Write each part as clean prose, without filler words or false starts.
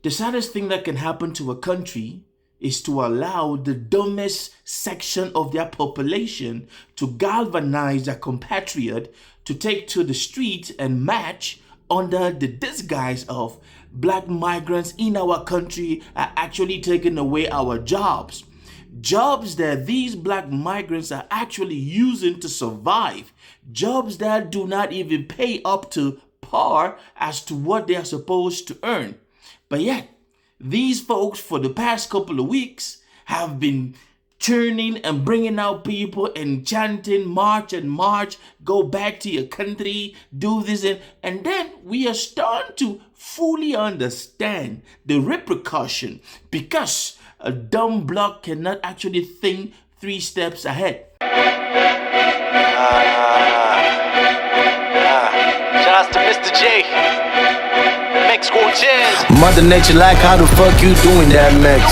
The saddest thing that can happen to a country is to allow the dumbest section of their population to galvanize their compatriot to take to the streets and march under the disguise of black migrants in our country are actually taking away our jobs. Jobs that these black migrants are actually using to survive. Jobs that do not even pay up to par as to what they are supposed to earn. But yet, these folks for the past couple of weeks have been churning and bringing out people and chanting march and march, go back to your country, do this, and then we are starting to fully understand the repercussion, because a dumb block cannot actually think 3 steps ahead. Shout out to Mr. J. Mother Nature, like, how the fuck you doing that, Max?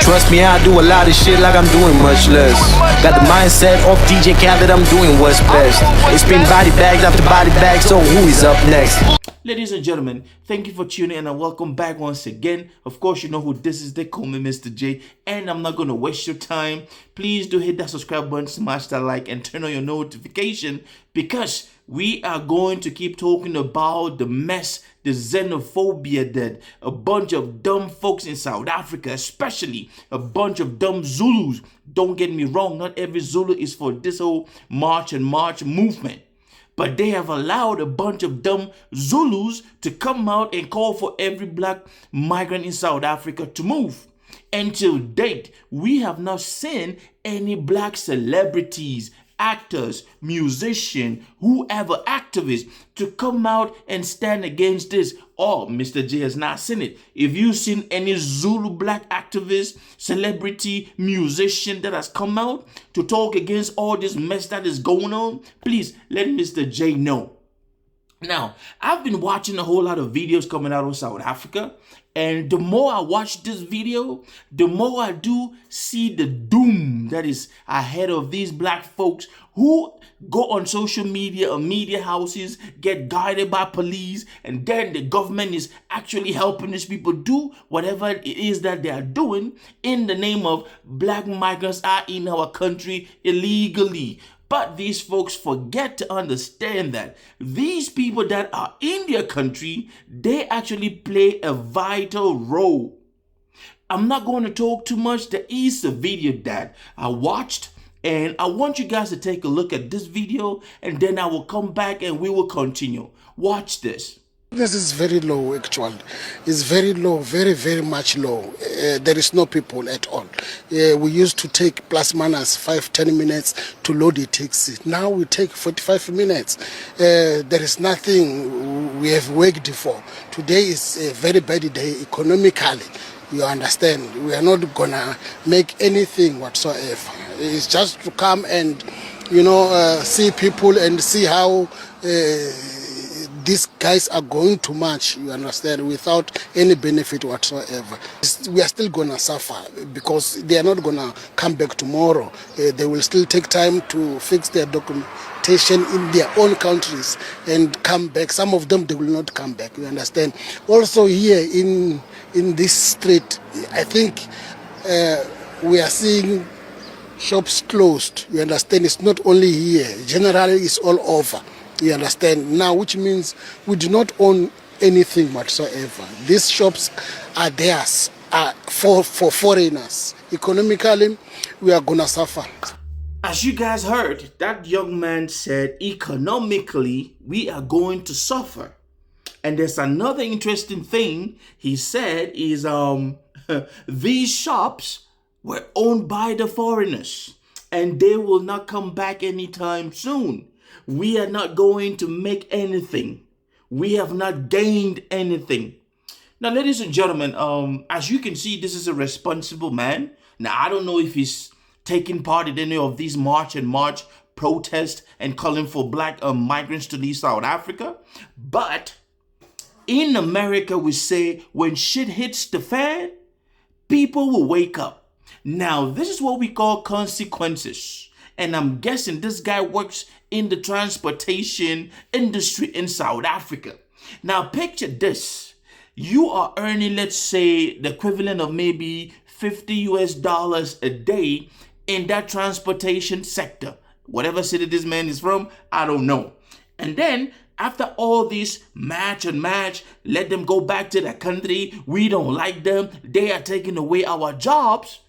Trust me, I do a lot of shit like I'm doing much less. Got the mindset of DJ Khaled, I'm doing what's best. It's been body bags after body bags, so who is up next? Ladies and gentlemen, thank you for tuning in and welcome back once again. Of course, you know who this is. They call me Mr. J, and I'm not going to waste your time. Please do hit that subscribe button, smash that like, and turn on your notification, because we are going to keep talking about the mess, the xenophobia that a bunch of dumb folks in South Africa, especially a bunch of dumb Zulus. Don't get me wrong, not every Zulu is for this whole march and march movement. But they have allowed a bunch of dumb Zulus to come out and call for every black migrant in South Africa to move. Until date, we have not seen any black celebrities, actors, musicians, whoever, activists to come out and stand against this. Oh, Mr. J has not seen it. If you've seen any Zulu black activist, celebrity, musician that has come out to talk against all this mess that is going on, please let Mr. J know. Now, I've been watching a whole lot of videos coming out of South Africa, and the more I watch this video, the more I do see the doom that is ahead of these black folks who go on social media or media houses, get guided by police, and then the government is actually helping these people do whatever it is that they are doing in the name of black migrants are in our country illegally. But these folks forget to understand that these people that are in their country, they actually play a vital role. I'm not going to talk too much. There is a video that I watched, and I want you guys to take a look at this video, and then I will come back and we will continue. Watch this. This is very low, actually. It's very low, very, very much low. There is no people at all. We used to take plus minus 5-10 minutes to load a taxi. Now we take 45 minutes. There is nothing we have worked for. Today is a very bad day economically. You understand? We are not gonna make anything whatsoever. It's just to come and, see people and see how these guys are going to march, you understand, without any benefit whatsoever. We are still going to suffer because they are not going to come back tomorrow. They will still take time to fix their documentation in their own countries and come back. Some of them, they will not come back, you understand. Also here in this street, I think we are seeing shops closed, you understand. It's not only here, generally it's all over. You understand now, which means we do not own anything whatsoever. These shops are theirs, for foreigners. Economically, we are gonna suffer. As you guys heard, that young man said, economically, we are going to suffer. And there's another interesting thing he said is these shops were owned by the foreigners, and they will not come back anytime soon. We are not going to make anything. We have not gained anything. Now, ladies and gentlemen, as you can see, this is a responsible man. Now, I don't know if he's taking part in any of these march protests and calling for black migrants to leave South Africa. But in America, we say when shit hits the fan, people will wake up. Now, this is what we call consequences. And I'm guessing this guy works in the transportation industry in South Africa. Now, picture this. you are earning, let's say, the equivalent of maybe $50 a day in that transportation sector. Whatever city this man is from, I don't know. And then after all this match and match, let them go back to their country. We don't like them. They are taking away our jobs.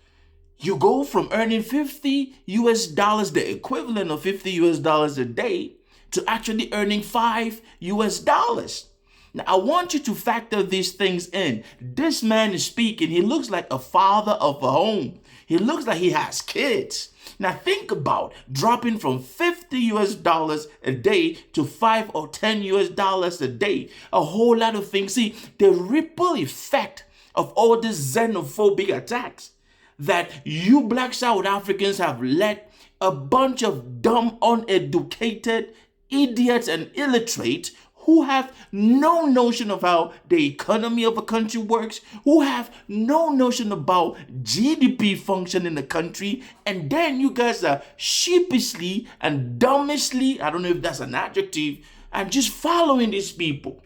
You go from earning $50, the equivalent of $50 a day, to actually earning $5. Now, I want you to factor these things in. This man is speaking. He looks like a father of a home. He looks like he has kids. Now, think about dropping from $50 a day to $5 or $10 a day. A whole lot of things. See, the ripple effect of all these xenophobic attacks that you Black South Africans have let a bunch of dumb, uneducated idiots and illiterate who have no notion of how the economy of a country works, who have no notion about GDP function in the country, and then you guys are sheepishly and dumbishly, I don't know if that's an adjective, and just following these people.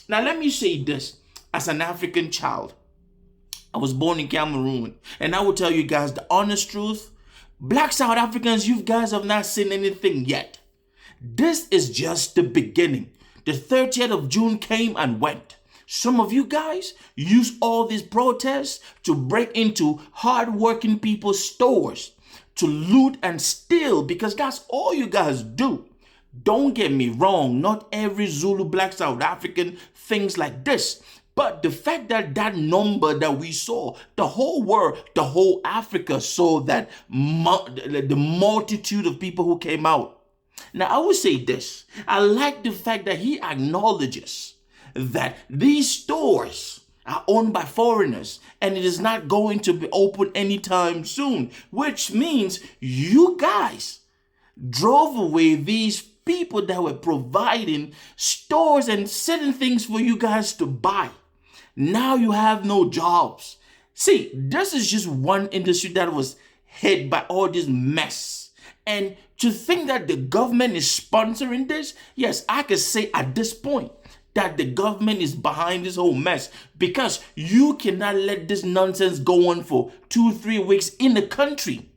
Now let me say this, as an African child, I was born in Cameroon, and I will tell you guys the honest truth. Black South Africans, you guys have not seen anything yet. This is just the beginning. The 30th of June came and went. Some of you guys use all these protests to break into hard-working people's stores, to loot and steal, because that's all you guys do. Don't get me wrong, not every Zulu Black South African thinks like this. But the fact that that number that we saw, the whole world, the whole Africa saw that the multitude of people who came out. Now, I will say this. I like the fact that he acknowledges that these stores are owned by foreigners and it is not going to be open anytime soon, which means you guys drove away these people that were providing stores and certain things for you guys to buy. Now you have no jobs. See, this is just one industry that was hit by all this mess. And to think that the government is sponsoring this, yes, I could say at this point that the government is behind this whole mess, because you cannot let this nonsense go on for 2-3 weeks in the country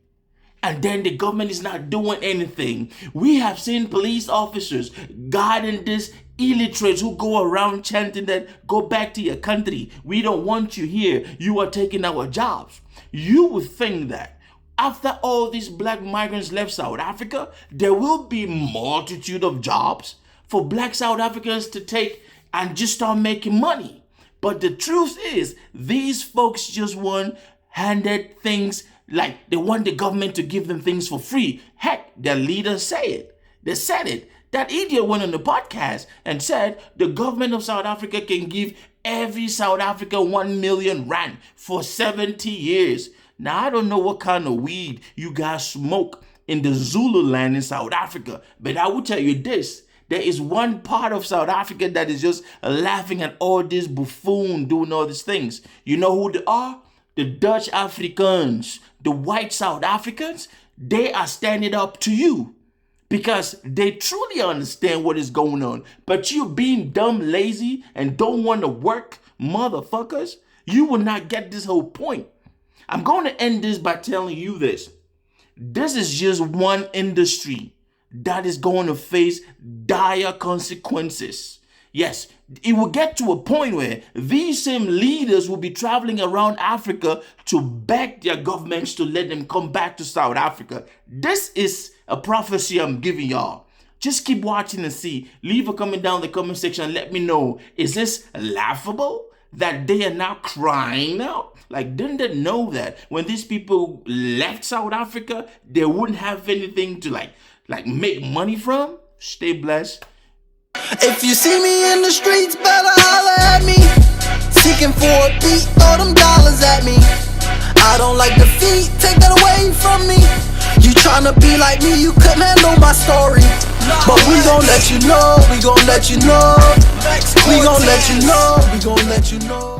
and then the government is not doing anything. We have seen police officers guarding this illiterates who go around chanting that go back to your country. We don't want you here. You are taking our jobs. You would think that after all these black migrants left South Africa, there will be multitude of jobs for Black South Africans to take and just start making money. But the truth is, these folks just handed things like they want the government to give them things for free. Heck, their leaders say it. They said it. That idiot went on the podcast and said the government of South Africa can give every South African 1 million rand for 70 years. Now, I don't know what kind of weed you guys smoke in the Zulu land in South Africa, but I will tell you this. There is one part of South Africa that is just laughing at all this buffoon doing all these things. You know who they are? The Dutch Africans, the white South Africans. They are standing up to you because they truly understand what is going on. But you being dumb, lazy, and don't want to work, motherfuckers, you will not get this whole point. I'm going to end this by telling you this. This is just one industry that is going to face dire consequences. Yes, it will get to a point where these same leaders will be traveling around Africa to beg their governments to let them come back to South Africa. This is a prophecy I'm giving y'all. Just keep watching and see. Leave a comment down in the comment section and let me know. Is this laughable that they are now crying now? Like, didn't they know that when these people left South Africa, they wouldn't have anything to like make money from? Stay blessed. If you see me in the streets, better holler at me. Seeking for a beat, throw them dollars at me. I don't like defeat, take that away from me. You tryna be like me, you couldn't handle my story. But we gon' let you know, we gon' let you know. We gon' let you know, we gon' let you know.